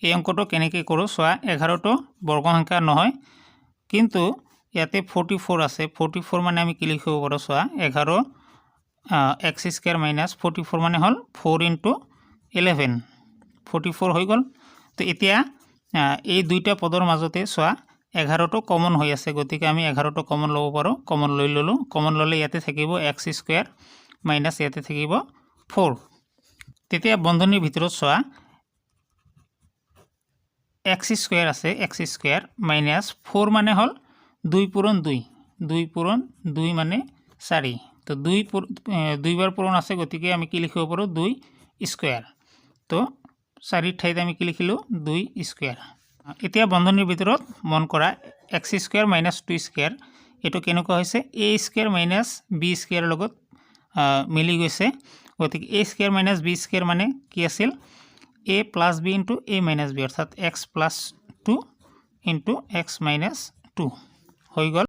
এই অঙ্কটো কেনেকৈ কৰোঁ চোৱা 11টো বৰ্গ সংখ্যা নহয় কিন্তু ইয়াতে 44 আছে 44 মানে আমি কি লিখিব পাৰোঁ চোৱা 11 x স্কয়ার মাইনাস 44 মানে হল 4 × 11 44 হৈ গ'ল তো এতিয়া এই দুইটা পদৰ মাজতে চোৱা 11টো কমন হৈ আছে গতিকে আমি 11টো কমন ল'ব পাৰোঁ কমন লৈ ললোঁ কমন ল'লে ইয়াতে থাকিব x স্কয়াৰ মাইনাস ইয়াতে থাকিব 4 তেতিয়া বন্ধনীৰ ভিতৰত চোৱা x স্কয়ার আছে x স্কয়ার মাইনাস 4 মানে হল 2 পূরণ 2 2 পূরণ 2 মানে 4 তো 2 বার পূরণ আছে গতিকে আমি কি লিখিব পাৰোঁ 2 স্কয়াৰ তো 4 ঠাইত আমি কি লিখিলোঁ 2 স্কয়াৰ এতিয়া বন্ধনীৰ ভিতৰত মন কৰা x স্কয়াৰ মাইনাস 2 স্কয়াৰ এটো কেনেকুৱা হৈছে a square minus b square লগত মিলি গৈছে গতিকে a square minus b square মানে কি আছিল a plus b into a minus b অর্থাৎ x plus 2 into x minus 2 হৈ গ'ল